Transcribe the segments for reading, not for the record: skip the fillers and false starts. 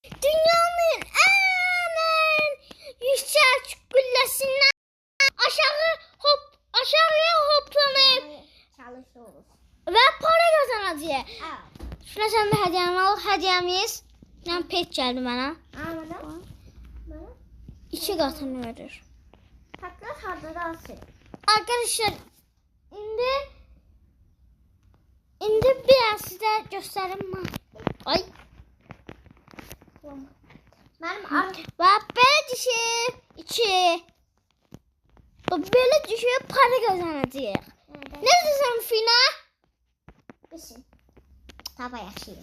Dünyanın en yüksek güllesinden aşağıya hoplanıp Çalışıyoruz. ve para kazanacağız. Evet. Şuna sen de hediyemi al. Hediyemiz. Ben pet geldi bana. Anladım. Böyle. 2 katını verir. Takla harda da alsın. Arkadaşlar indi biraz size göstereyim mi? Ay. Benim ar Ve böyle düşüyor. 2. Böyle düşüyor para kazanacağız. Ne diyorsun Fina? Kışın. Taba yaşıyor.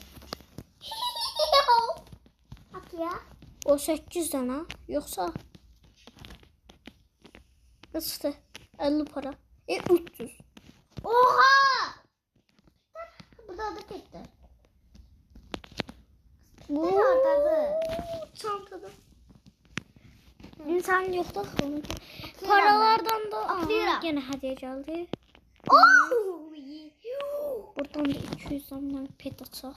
At ya. O 8 tane. Yoksa kaçtı? 50 para. 300. Oha! Bu da adı gitti. Bu Ne oradadı? çantada. İnsan yoktu. Paralardan da Atlıyorum. yine hediye geldi. Oh! Buradan da 200 tane pet açaq.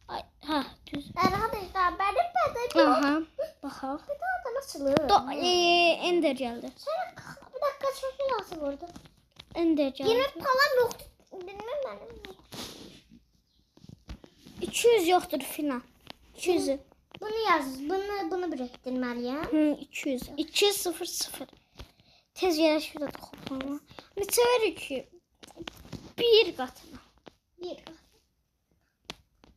Ay, ha, düz. Arkadaşlar benim bedenim. Aha, baxaq. Bir daha da nasıl? Ender geldi. Sen bir dakika çok lazım orada. Ender geldi. Yine falan yoktu. Bilmem benim. 200 yoktur Fina. 200. Bunu yaz. Bunu biriktirmeliyim. Hı, 200. 200. Tez yerə şurada da xoplama. Neçə verir ki? 1 qatına. Bir.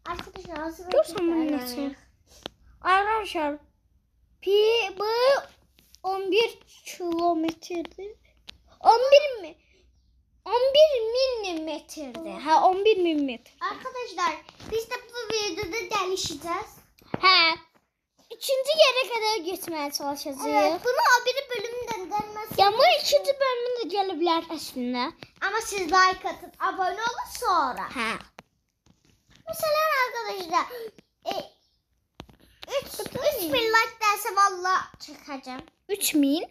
Arkadaşlar hazır. Görsən bunu neçə? Arkadaşlar, bu 11 kilometrdir. 11 mi? 11 milimetrdir. Ha, 11 milimetr. Arkadaşlar biz de bu videoda delişeceğiz. Hə. İkinci yerə qədər getməyə çalışacağıq. Evet, bunu biri bölümünden denmez. Ya bu ikinci bölümün də gələ bilər əslində. Ama siz like atın, abone olun sonra. Hə. Mesela arkadaşlar 3000 like derse valla çıkacağım. 3000.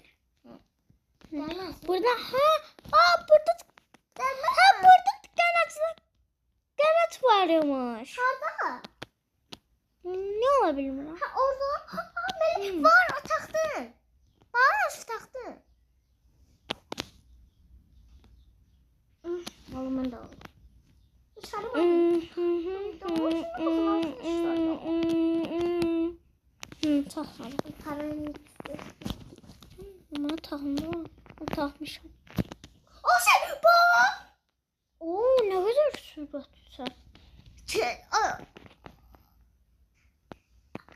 Gelmez. Burada burada Gelmez. burada qanat varmış. Şurada. Ne olabilir buna? Ha orada. Benim var o taktın. Var şu taktın. Oğlum ben de oldu. Dışarı bak. Taxmadım. Karın. Buna taxmadım. Taxmışam. O şey bu. Oo, ne kadar sürətlisən.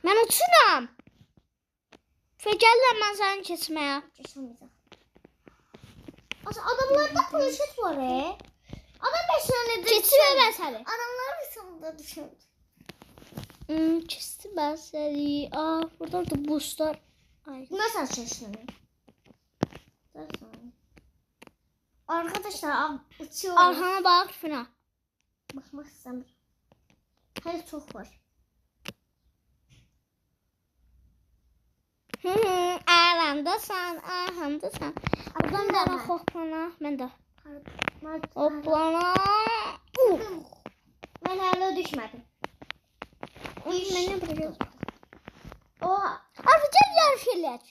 Mən uçuram. Fəcəllə mən səni keçməyə. Adamlarda poşet var Adam beşlerine de Keçmə mən səni. Adamlar arasında düşürdü. Keçdi mən səni. Buradan da boostlar. Ay. Nasıl şaşırıyor? Arkadaşlar uçuyoruz. Arxana bax Fina. Bakmak istemiyorum. Hayır çok var. Aramdasan. Buradan da mən hoplana. Mən də hoplana. Ben hala düşmedim. Mən nə bilirəm. Oha. Artıq yarış eləyək.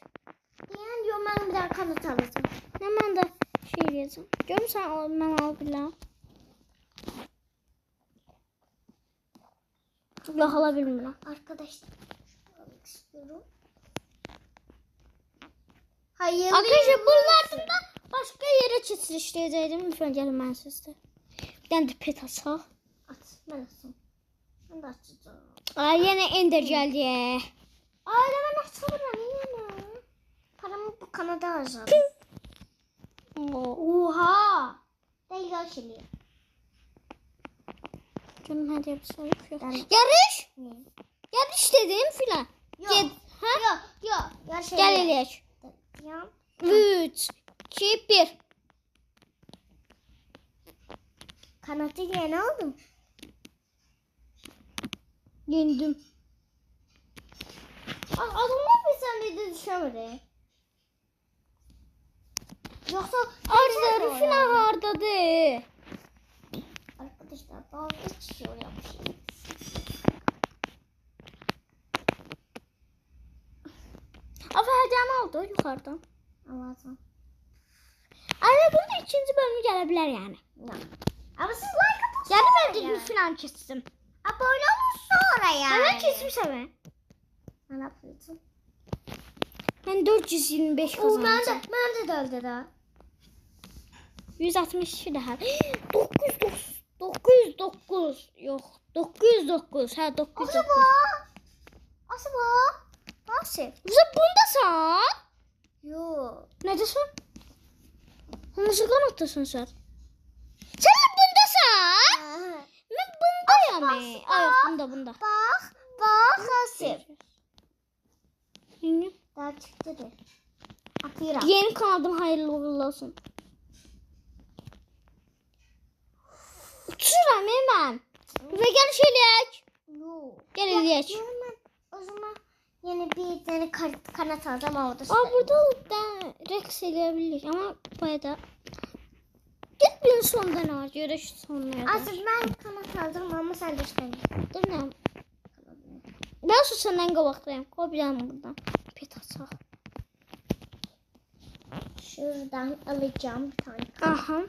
Yani diyorum ben bir daha kanıt alacağım. Nə mən də şey eləyəcəm. Görürsən mən al biləm. Yox ala bilmirəm. Arkadaşlar. Almak istiyorum. Hayır. Arkadaşlar bunlardan da başqa yerə keçirişləyəcəkdim. Lütfən gəlin mən sizdə. Bir dənə də pet açaq. At. Ben açsam. Ben de açacağım. Ay, yenə Ender gəldi. Ay ben açamıyorum yine. Paramı bu kanada harcadım. Oha. Değil o şimdi. Canım hadi yapsın. Ben- Yarış. Ne? Yarış dedim filan. Yok. Gel. Ha? Yok. Ya şey. Gel eləyək. Ya. 3, 2, 1. Kanatı yeni aldım. Yendim. Adamlar bir saniyede düşemedi. Yoksa Arıları filan hardadır. Arkadaşlar dalga geçiyor yapmışım. aldı o yukarıdan. Alacağım. Arada bunun ikinci bölümü gelebilir yani. Ama siz like atın Yani ben sonra de ya. falan kestim. Abone olun sonra yani. Ben kesmişim ben. Ne yapıyorsun? Ben 425 Oo, kazanacağım. ben de öldü daha. 162 daha. 909 yok. 909. Ha 909. Acaba? Nasıl? Bize bundasan. Yok. Neredesin? Hangi kanattasın sen? Sen de bundasan. Ben bundayım. Ay yok bunda. Bak Asif. Yeni. Daha çıktı de. Atıyorum. Yeni kanadım hayırlı uğurlu olsun. Uçuram hemen. Ve gel şöyle. Yok. Gel eləyək. Hemen o zaman yeni bir tane kanat alacağım orada. Burada da reks eləyə ama bayada. Gel bir sonda ne var? Görüş sonuna. Asif ben kanat aldım ama sen de işte. Dur ne? Ben su senden qabaxdayım. Qoy bir dənə buradan. Pet açaq. Şuradan alacağım bir tane. Aha.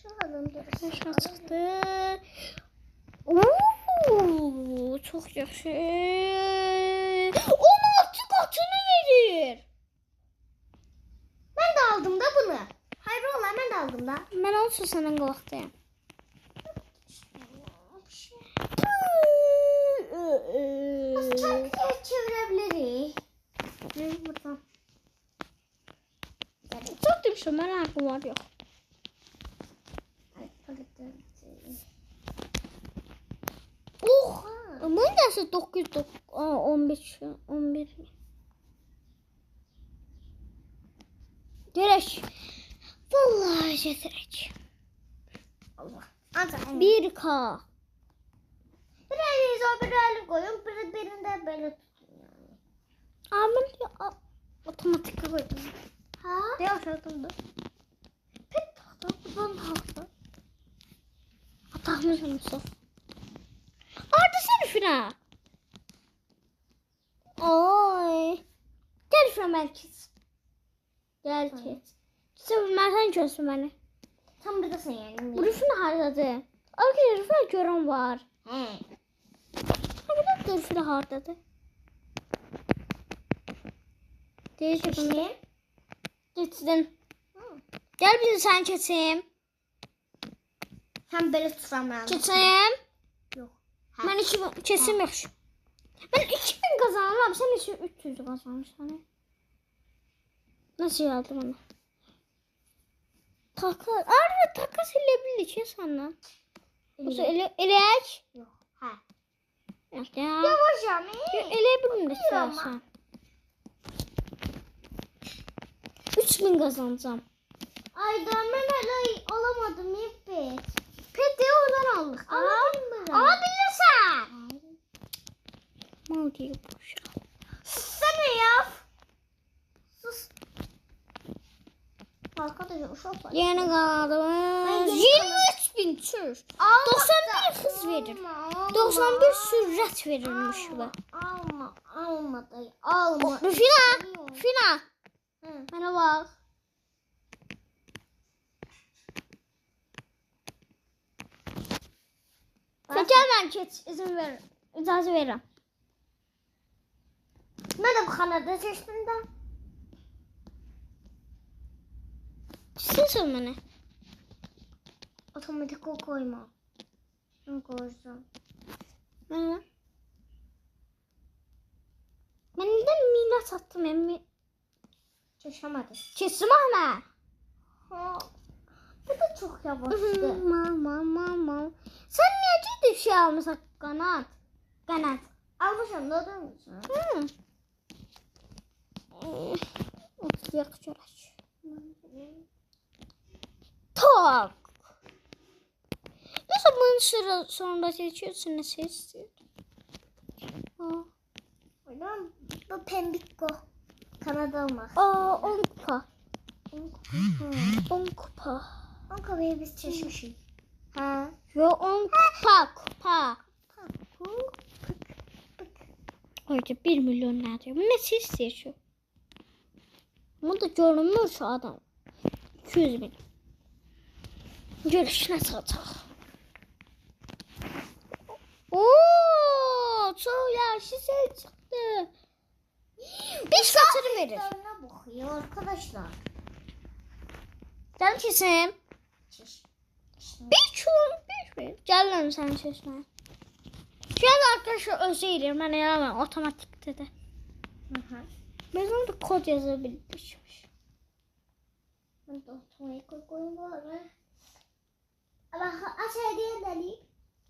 Şu alın Aşağı çıxdı. Oo, çok yaxşı. 16 qatını verir. Ben de aldım da bunu. Hayır ola ben de aldım da. Mən olsun səndən qabaqdayım. Şarkıya çevirebiliriz. Buradan. Çok demişim, mən haqqım var yox. Oh, mən də 911. Görək. Vallahi gətirək. Allah. Azam. 1K. Bir elinize o bir eli koyun. Birinde böyle tutun yani. Mən otomatik qoydum. Ha? Ne aşağıdımdı? Pet taxta, buradan taxta. Atağımız Mustafa. Arda sen Fina. Ay. Gel Fina merkez. Gel ki. Sen Mertan görsün beni. Tam buradasın yani. Bu Fina hardadır. Arkadaşlar Fina gören var. He. Hadi dur Fina hardadır. Değişik bunu. Geçtin. Gel bizi sen keçeyim. Sen böyle tutamam. Keçeyim. Yok. Ben 2000 kesim yaxşı. Ben 2000 kazanırım. Sen için 300 kazanırsan. Nasıl yazdım onu? Takas. Arada takas eləbildik ya sana. Yoxsa eləyək? Yok. Ha. Yox ya. Yavaş yani. Eləyə bilmir istərsən. 3000 kazanacağım. Ay ben hala alamadım ipet. Peti oradan aldık. Alabilirsen. Mal diye boşa. Sen yap. Sus. Arkadaşlar uşak var. Yeni kaldığımız 23.000 tür. 91 hız verir. 91 sürət verilmiş bu. Alma dayı. Alma. Fina. Hı. Bana bak. Gel ben geç. İzin ver. İcazə verirəm. Ben de bu kanada seçtim de. Sen mənə. Otomatik o koyma. Ben koysam. Mənə. Mən də mina satdım emmi. Çeşemedi. Kesim ama. Ha. Bu da çok yavaştı. Mama. Sen niye ciddi şey almışsın kanat? Kanat. Almışım da değil misin? Hı. Otuzyak çörək. Tak. Nasıl bunun sıra sonunda seçiyorsun? Ne seçtin? Oradan bu pembikko. Kanada olmaz. 10 kupa. 10 kupa. O kapıyı biz seçmişiz. Ha. Yo 10 kupa. Orada 1 milyon nerede? Bu ne siz seçiyor? Bu da görünmür şu adam. 200 bin. Görüşüne sataq. Oo, çok yaşlı şey çıktı. 5 katını verir. Sarına bakıyor arkadaşlar. Gel kesim. Çiş. 5 bin. Gel lan sen sesine. Şu an arkadaşlar özür dilerim. Ben yaramam. Otomatikte de. Ben orada kod yazabilmişim. Ben de otomatik koyayım var. Ama aşağıya deli.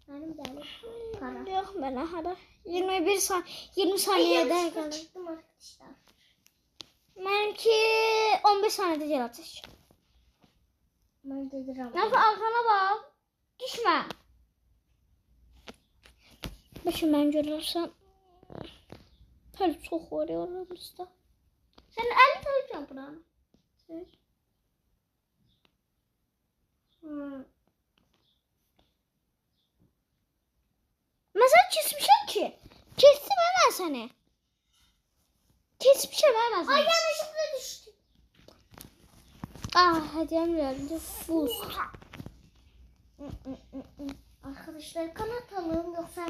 Benim deli. Para. Yok ben hadi. 20 saniyede Yanlışlıkla geldim. çıktım arkadaşlar. Benimki 15 saniyede gel atış. Ben dedim. Nasıl arkana bak. Düşme. Başım ben görürsem. Böyle çok var ya aramızda. Sen 50 tanıyacağım buranı. Mesela kesmişim ki. Kestim hemen seni. Kesmişim hemen seni. Ay yanlışlıkla düştü. Ah hediyem geldi. Buz. Arkadaşlar kanat alın yoksa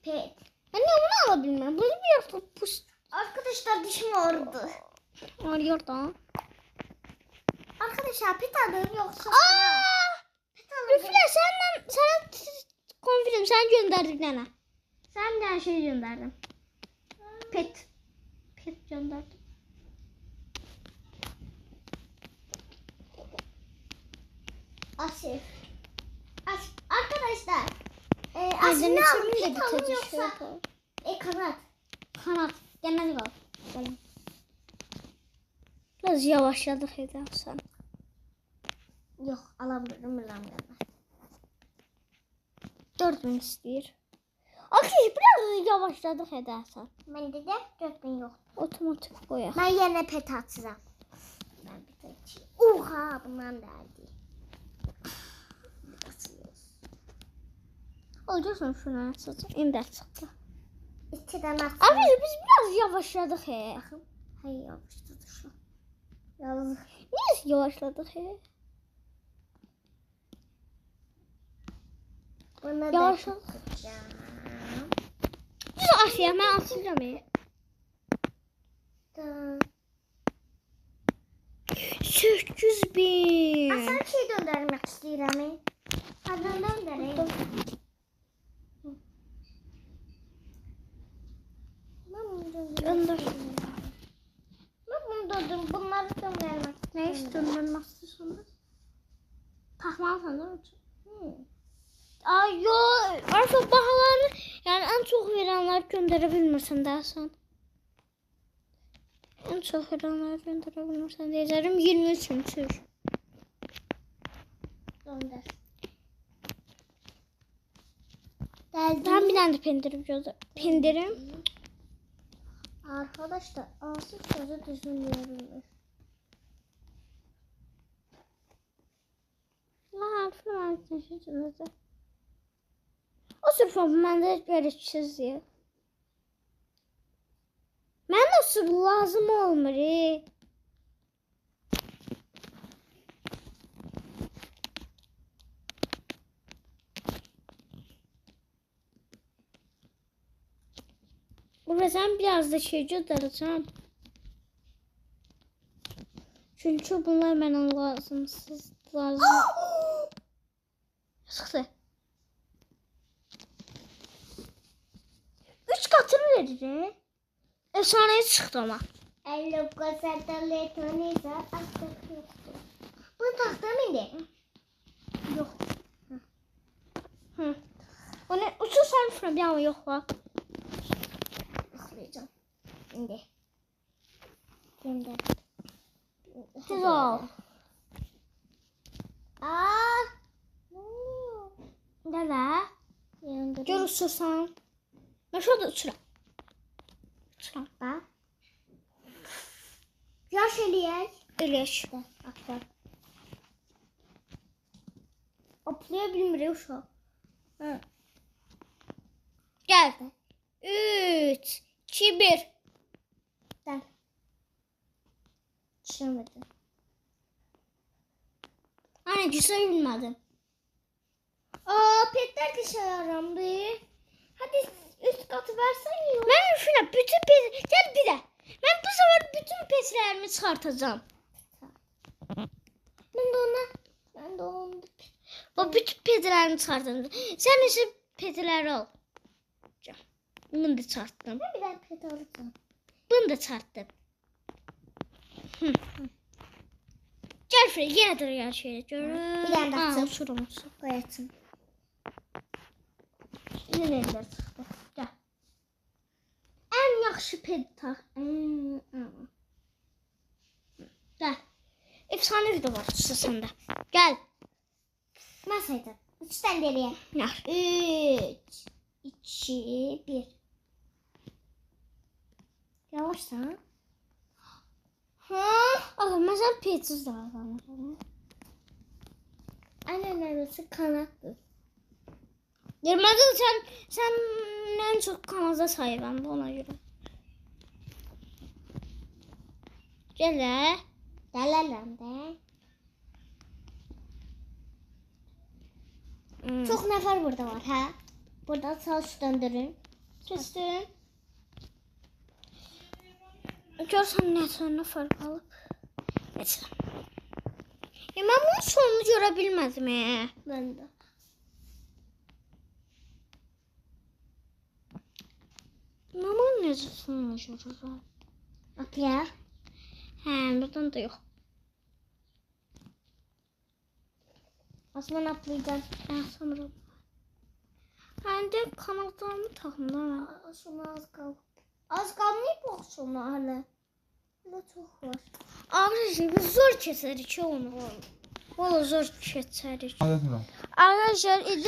pet. Ben niye bunu alabilmem? Bunu bir hafta pus. Arkadaşlar dişim ağrıdı. Arıyor da. Arkadaşlar pet alın yoksa pet alın. Üfle sana konfirm sen gönderdin bana. Sen bir tane şey gönderdin. Pet. Pet gönderdim. Asif. Arkadaşlar. Aslında Asif ne alın? de Pet alın bitecek yoksa kanat. Kanat. Gelmedi kal. Gel. Biraz yavaşladık edersen. Yok alabilirim lan. 4000 istiyor. Arkadaşlar biraz yavaşladık edersen. Bende de 4000 yok. Otomatik boya. Ben yine pet atacağım. Ben pet açayım. Oha bundan derdi. Olacaksın şunu açacağım. İmdat çıktı. İçiden atayım. Arkadaşlar biz biraz yavaşladık he. Bakın. Hayır yapıştırdı şu. Yazık. Niye yavaşladık he? Buna Yavaş da ol. tutacağım. Düz Asya ben atacağım he. Da. 800 bin. Sana bir şey göndermek istiyorum. Hadi göndereyim. Gönder. Ben bunu döndüm. Bunları göndermek Ne istiyorum. istiyorsun nasıl sonra? Takmalısın değil mi? Ay yo artık bahaları yani en çok verenler gönderebilmirsin dersen. En çok verenler gönderebilmirsin diyeceğim 23 gün sür. Gönder. Ben bir tane de pendirim gördüm. Pendirim. Arkadaşlar Asif sözü düşünüyorum. Lan falan taşıdınız da. O sırf bende böyle çiziyor. Ben nasıl lazım olmuyor. Burası biraz da şey göstereceğim. Çünkü bunlar bana lazımsız lazım. Sıktı. 3 katını verir. Efsaneye çıktı ama. Ello kasetalle tonisa aktak yoktu. Bunu taktım indi. Yok. Hı. O ne? Uçur sarfına bir ama yok bak. Baklayacağım. İndi. Gönder. Siz al. Aa. Ne oluyor? Dede. Yandı. Gör uçursan. Ben şurada uçuram. Uçuram. Bak. Yaş eliyek. Öleş. Aktar. Atlayabilmiyor şu an. Hı. Gel. 3, 2, 1. Gel. Düşürmedim. Anne güzel bilmedim. Petler de şey yaramdı. Hadi üst katı versen ya. Ben Rüfina bütün pet... Gel bir de. Ben bu sefer bütün petlerimi çıkartacağım. Ben de onu. O bütün petlerimi çıkartacağım. Sen ise petleri al. Bunu da çıkarttım. Ben bir daha pet alacağım. Bunu da çıkarttım. Gel şuraya yine de gel şöyle. Bir tane daha atayım. Şuram. Koyatım. Yine eller çıktı. Gel. En yaxşı pet tak. Gel. Efsane video var sende. Gel. Masaydı. 3 tane deriye. Gel. 3, 2, 1. Yavaşsan. Mesela petsiz daha var. Aynen arası kanattı. Yırmacı sen en çok kanaza sahibim ona göre. Gel. Dalalam da. Çok nefer burada var ha. Burada sağ üst döndürün. Kestim. Görsen ne sonra fark alıp. Mesela. Ya ben bunun sonunu görebilmedim ya. Ben de. Ama ne sonunu görürüm. Atla. He buradan da yok. Aslında atlayacağım. Ben sonra. Ben de kanatlarımı takım da ben. Şuna az kal. Az kalmayıp bak şuna hala. Hala çok var. Arkadaşlar biz zor keseriz onu. Valla zor keseriz. Adetler. Arkadaşlar edip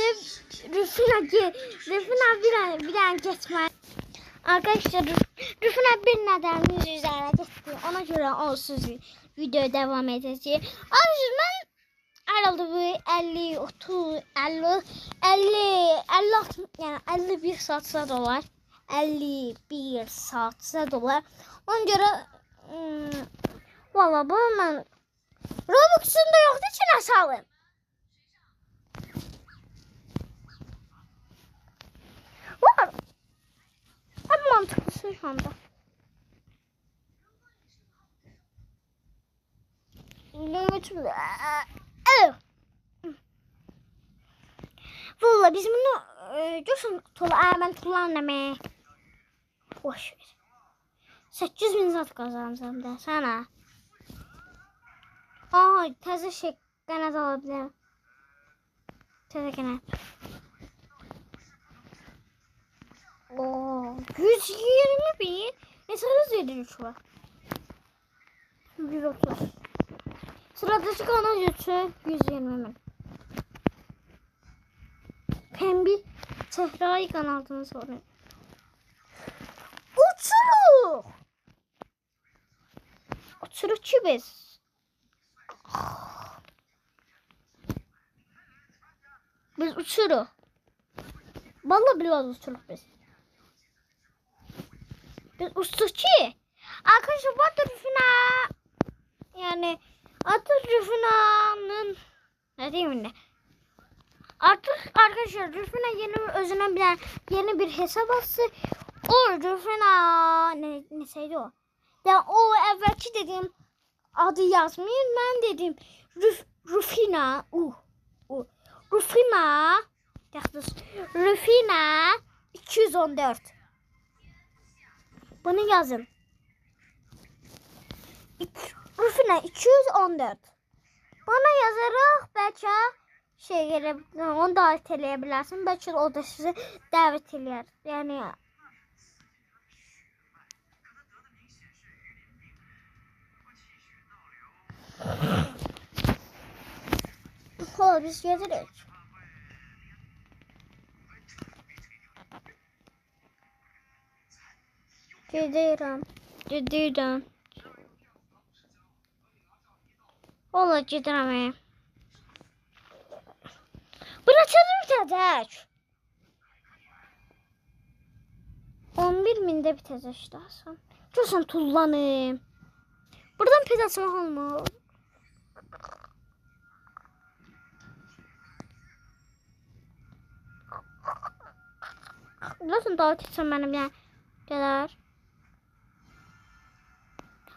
Rüfina bir an geçmez. Arkadaşlar Rüfina bir neden üzerine geçti. Ona göre onsuz video devam edeceğiz. Arkadaşlar ben herhalde bu 50, 30, 50 yani 51 saatse dolar. 51 saatse dolar. Ona göre valla bu ben Robux'un da yoktu içine salın. Var. En mantıklısı şu anda. Valla biz bunu diyorsun ben kullanmam. Boş ver. 800.000 zat kazanacağım da sana. Təzə şey qanat alabilirim. Təzə qanat. 120.000. Mesela verir şu an. 130. Sıradaki kanal YouTube 120.000. Pembe Zehra'yı kanalını sonra. Uçuruk. Uçurukçu biz. Biz uçuruk. Vallahi biraz uçuruk biz. Biz uçurukçu. Arkadaşlar bu adı Rüfina. Yani adı Rüfina'nın ne diyeyim ne? Artık arkadaşlar Rüfina yeni özüne bilen yeni bir hesap açtı. O Rüfina neseydi o? Yani o evvelki dediğim adı yazmayın. Ben dedim Rüfina. Rüfina. Rüfina 214. Bunu yazın. Rüfina 214. Bana yazarak belki şey gelebilir. Onu davet edebilirsin. Belki o da sizi davet eder. Yani biz geliriz. Gidiyorum. Ola gidiyorum. Bırakalım dedik. 11.000'de bitecek işte. Diyorsan tullanım. Buradan pet atmak olmur. Nasıl davet etsem benim yani kadar.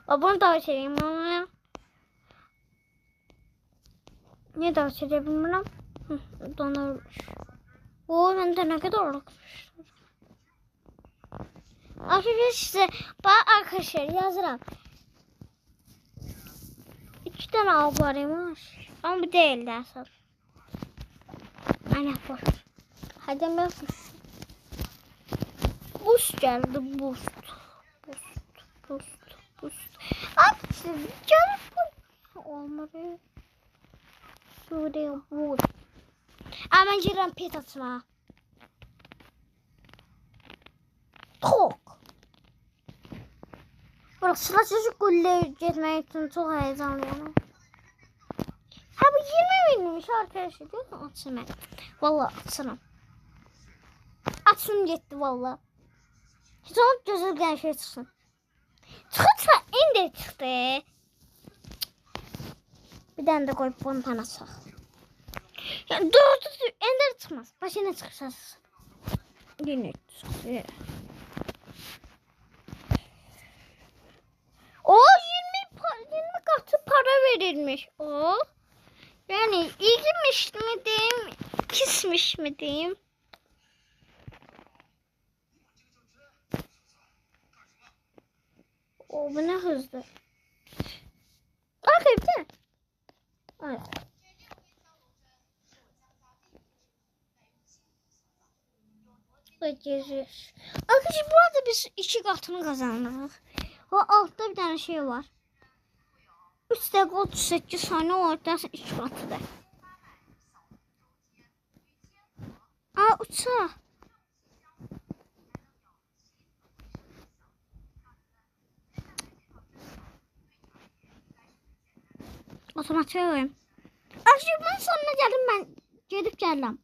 Babamı davet edeyim ama. Niye davet edebilirim? Donarmış. Oo, ben de ne kadar olmuş. Arkadaşlar size arkadaşlar yazıram. 2 tane ablarıymış. Ama bu değil asıl. Aynen boş. Hadi ben boost geldi, boost. Arkadaşlar canım olmadı. Şuraya boost. Hemen girelim pet atma. Tok. Burası çocuk golle gitmek için çok heyecanlıyım. Ha bu 20 binmiş arkadaşlar. Diyor mu atsın ben. Valla atsınım. Atsın gitti valla. Hiç onun gözü şey çıksın. Çıkırsa indi çıktı. Bir tane de koyup bunu bana sak. Yani doğru ender çıkmaz. Başına çıksa. Yine çıkıyor. O 20 katı para verilmiş. O. Yani ilginmiş mi diyeyim, kismiş mi diyeyim. O bu ne hızlı. Arkaya bir tane. Ay. Geziyoruz. Arkadaşlar bu arada biz 2 katını kazandık. O altta bir tane şey var. 3 dakika 38 saniye ortası 2 katı da. Aa uçağı. Otomatik oyun. Arkadaşlar ben sonuna geldim, ben gelip geldim.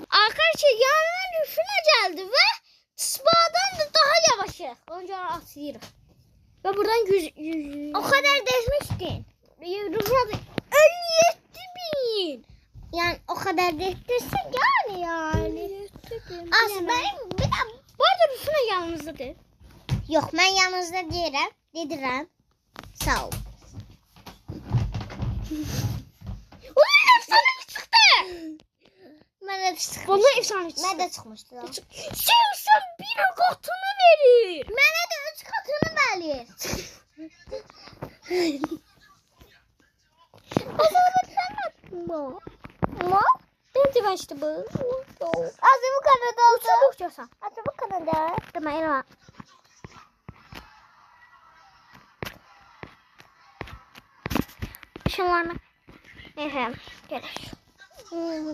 Arkadaşlar yanına rüfüne geldi ve Spa'dan da daha yavaşı. Önce atlayırım. Ve buradan 100 O kadar desmiştin. rüfüne 57.000. Yani o kadar destirsin yani. Aslında benim bir de Bu arada rüfüne yalnızdır. yok, ben yalnızda değilim. Dedirəm. Sağ ol. Ulan efsane çıktı. Mən də çıxmışdı. Vallahi efsane çıktı. Mən də çıxmışdı. Sen bir katını verir. Mənə də 3 katını verir. Bu. Bence ben işte bu. Azı bu kadar da oldu. Çabuk diyorsan. Azı bu kadar da. Tamam Ela. Şunlarını. Efendim. Gelir.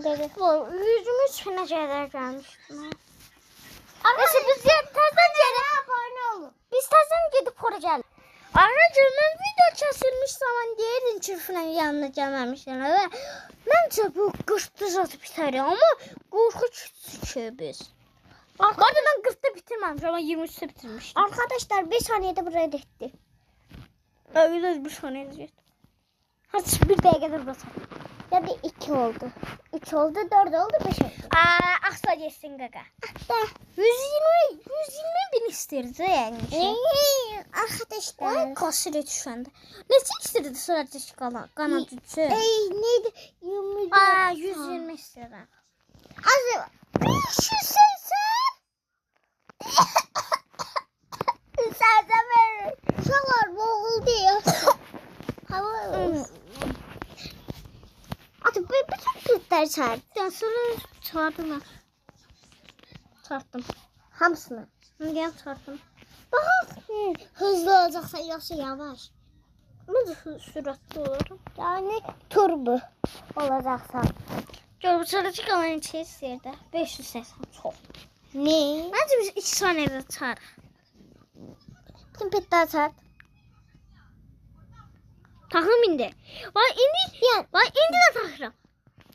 Dedi. Bu yüzümüz fena şeyler gelmiştim. Neyse biz tezden gelip abone olun. biz tezden gidip oraya geldik. Ayrıca ben video kesilmiş zaman diğerin çırpına yanına gelmemişler ve bence bu 40'da zaten biter ama korkunç çıkıyor biz. Bu arada ben 40'da bitirmemişim ama 23'te bitirmiştim. Arkadaşlar 1 saniyede buraya detti. Öyle bir saniye yazıyor. Hadi bir dakikada burası. Ya da 2 oldu. 3 oldu, 4 oldu, 5 oldu. Aksa geçsin gaga. Da. 120 bin istirdi yani. Arkadaşlar. Ay kasırı düşəndə. Neçə istirdi sırada çıxalan qanad üçü? Neydi? 24. 120 istirəm. Azı. 580. Sərdə verir. Uşaqlar boğuldu ya. Hava. Atı bütün petler çağırdı. Ya sonra çağırdım ben. Çağırdım. Hamısını. Gel çağırdım. Bakalım hızlı olacaksa yoksa yavaş. Ben de süratli olurum. Yani turbo olacaksa. Gör bu sırada çıxalan neçə istirdi? 580 çox. Ne? Bence biz 2 saniyədə çağırıq. Bütün petler çağırdı. Taxım indi. Vay indi. Yani Vay indi də taxıram.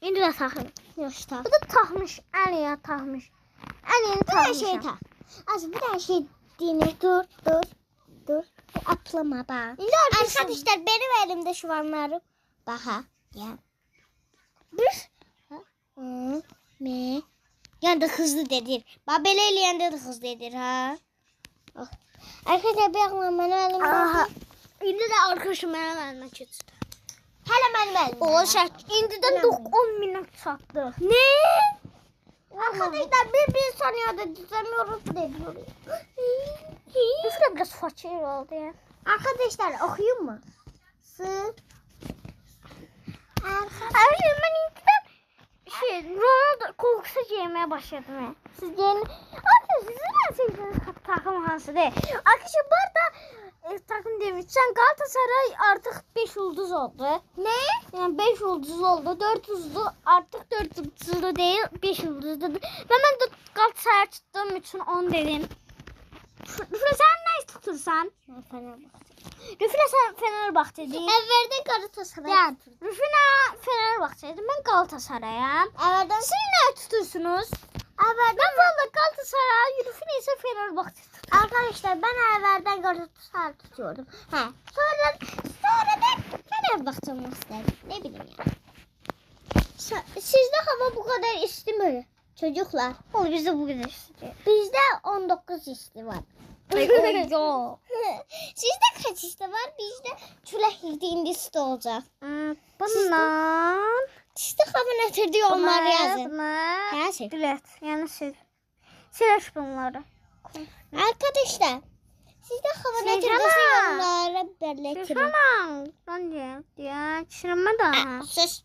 İndi də taxıram. yoşta. Bu da taxmış. Əliyə taxmış. Əliyini Bir tane taxmışam. şey tak. Az bir tane şey dinle. Dur. Atlama bak. İndi Arkadaşlar benim elimde şu anlarım. Bak ha. Ya. Bir. Hı. Me. Yani de hızlı dedir. Babel eləyəndə de hızlı dedir ha. Oh. Arkadaşlar bir aklıma benim elimde. Aha. İndi də arkadaşım mənim əlimə keçdi. Hələ mənim elimde. O şək. İndidən 10 minut çatdı. Ne? Arkadaşlar bir saniyede düzemiyoruz diyoruz. Üstüne biraz fakir oldu ya. Arkadaşlar okuyayım mı? Arkadaşlar ben indidən Ronaldo korkusu yemeye başladım ya. Siz yeni... Arkadaşlar sizin en sevdiğiniz takım hansıdır? Arkadaşlar bu arada takım demişken Galatasaray artık 5 yıldız oldu. Ne? Yani 5 yıldız oldu. 4 yıldızlı artık 4 yıldızlı değil 5 yıldızlı. Ve ben de Galatasaray'a çıktığım için 10 dedim. Rüfle sen ne tutursan? Rüfle sen Fenerbahçe dedin. Evvelde Galatasaray. Yani Rüfle Fenerbahçe dedim. Ben Galatasaray'ım. Evvelden Siz ne tutursunuz? evvelden Ben valla Galatasaray, Rüfle ise Fenerbahçe tutuyorum. arkadaşlar ben evvelden Galatasaray tutuyordum. He. Sonra da Fenerbahçe istedim. Ne bileyim ya. Sizde hava bu kadar isti mi? Çocuklar. Oğlum bizde bu kadar istiyor. Bizde 19 isti var. Yok. Sizde kaç isti var? Bizde çülek isti olacak. Bundan. Sizde hava nedir diyor onlar yazın. Her şey. Evet. Yani sileş bunları. Arkadaşlar sizde hava nedir Sileceğim diyorsa ha. yorumlara belirtin. Tamam. Ben de. Ya çişirme daha. Sus.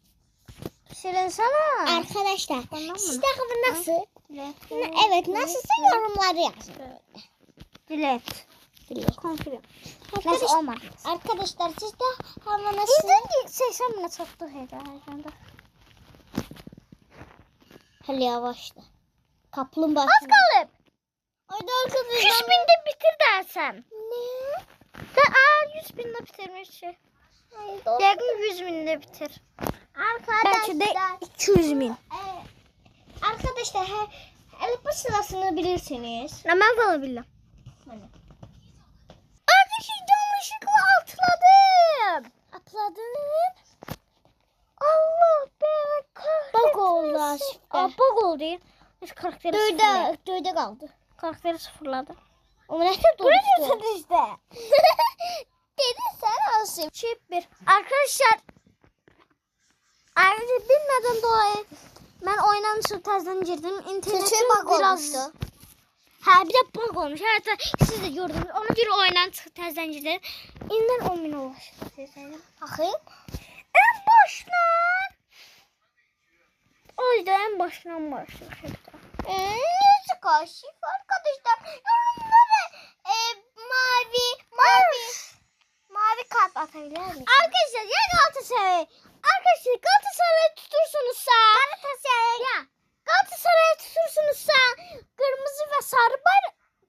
Çişirinsene. Arkadaşlar Ondan mı? sizde hava nasıl? Evet. Evet nasılsa yorumları yazın. Dilet. Biliyorum. Konfirm. Arkadaş, Neyse olmadı. arkadaşlar sizde hava nasıl? İzledik 80 bine çattık herhalde. Hele yavaşla. Kaplumbağa. Az kalıp. Haydi arkadaşlar. 100 binde bitir dersem. Ne? Sen 100 binde bitirmiş. Haydi. Yakın 100 binde bitir. Belki de Arkadaşlar. 200 bin. Arkadaşlar el sırasını bilirsiniz. Ben falan bilmem. Hani. Arkadaşlar yanlışlıkla atladım. Atladın. Allah be kahretsin. Bak oldu aşkım. Bak oldu ya. Hiç karakteri sıfırladı. Döyde kaldı. Karakteri sıfırladı. O ne Böyle durdu? diyorsun işte. Dedi sen olsun. Çip bir. Arkadaşlar bilmeden dolayı ben oynanışa tersten girdim. İnternetim Kötü bug biraz... olmuştu. Ha bir de bug olmuş. Hatta siz de gördünüz. Ona bir oynantı tersten girdim. İnden 10 bin ulaştı. Bakayım. En baştan. O yüzden en baştan başlıyor. Nasıl kaşık arkadaşlar? Yorumlara mavi kalp atabilir misin? Arkadaşlar ya Galatasaray. Arkadaşlar Galatasaray'ı tutursunuzsa. Ya Galatasaray'ı tutursunuzsa kırmızı ve sarı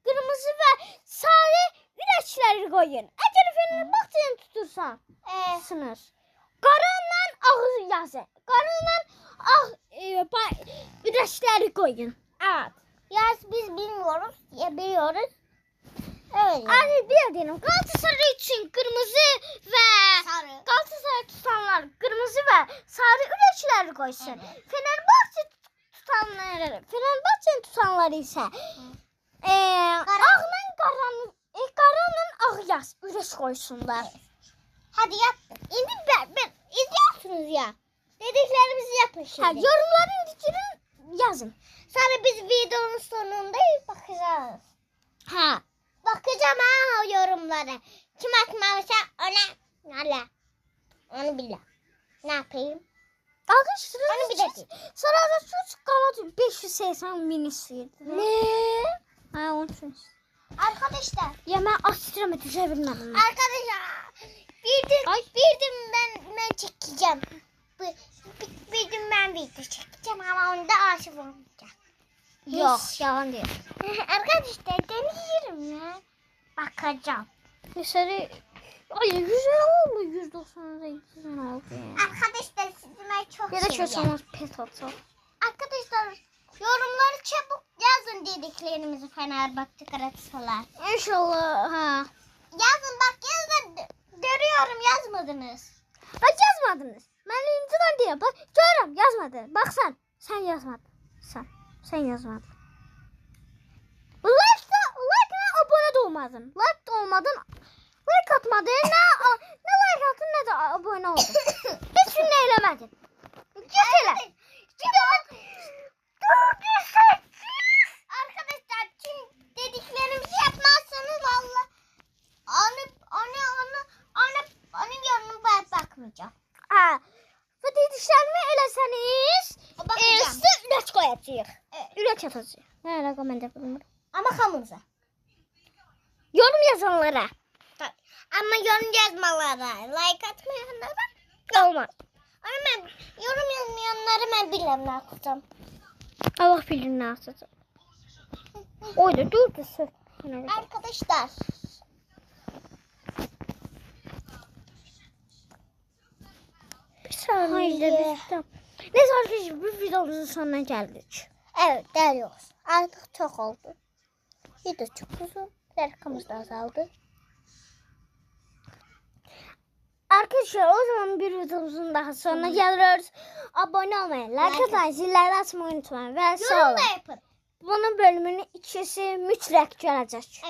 kırmızı ve sarı güneşleri koyun. Eğer Fenerbahçe'yi tutursan sınır. Karanla ağır yazın. Karanla güneşleri koyun. Evet. Yaz biz bilmiyoruz ya biliyoruz. Öyle. Abi bir diyelim Galatasaray için kırmızı ve Sarı. Galatasaray tutanlar kırmızı ve sarı güneşleri koysun. Evet. Fenerbahçe'nin tutanları ise karanın ağ yaz güneş koysunlar. Hadi yaptım. Şimdi ben izliyorsunuz ya. Dediklerimizi yapın şimdi. Ha, yorumların fikrini yazın. Sonra biz videonun sonunda bakacağız. Ha. Bakacağım ha o yorumlara. Kim atmamışsa ona. Onu bile. Ne yapayım? Arkadaşlar Onu bir dakika. sonra da çocuk kanadı 580 bin istiyordu. Ne? Ha onun için. Arkadaşlar. Ya ben astronomi düşebilmedim. Arkadaşlar. Bir gün ben çekeceğim. Bir gün ben video çekeceğim ama onda aşık olmayacağım. Yok yalan değil. Arkadaşlar deneyelim ya. Bakacağım. Dışarı ay güzel oldu 190'da 200 oldu yani. Arkadaşlar sizinle çok Ya da çok seviyorum. olmaz pet atı. Arkadaşlar yorumları çabuk yazın dediklerimizi Fenerbahçe Galatasaray. İnşallah ha. Yazın bak yazın. Görüyorum yazmadınız. Bak yazmadınız. Ben inciden diye bak görürüm yazmadı. Bak sen yazmadın. Sen yazmadın. Like'la abone de olmadın. Like de olmadın. Like atmadın. Ne like attın ne de abone oldun. Hiç gün eylemedin. Git hele. Arkadaşlar tüm dediklerimizi yapmazsanız valla onun yanına ben bakmayacağım. Ha. Bu dediklerimi eləsəniz, Bakacağım. size ürək koyacağıq. Evet. Ürək atacağıq. Nə əlaqə mən də bilmirəm. Ama kamuza. Yorum yazanlara. Ama yorum yazmalara, like atmayanlara Olmaz. ama ben yorum yazmayanları ben bilmem ne yapacağım. Allah bilir nə atacaq. Oyda dur söz. Arkadaşlar. Bir saniye. Neyse arkadaşlar bu videomuzun sonuna geldik. Evet geliyoruz. Artık çok oldu. Video çok uzun. Dakikamız da azaldı. Arkadaşlar o zaman bir videomuzun daha sonuna geliyoruz. Abone olmayı, like atmayı, zilleri açmayı unutmayın. Ve sağ Yorum olun. da yapın. Bunun bölümünün ikisi mütləq gələcək.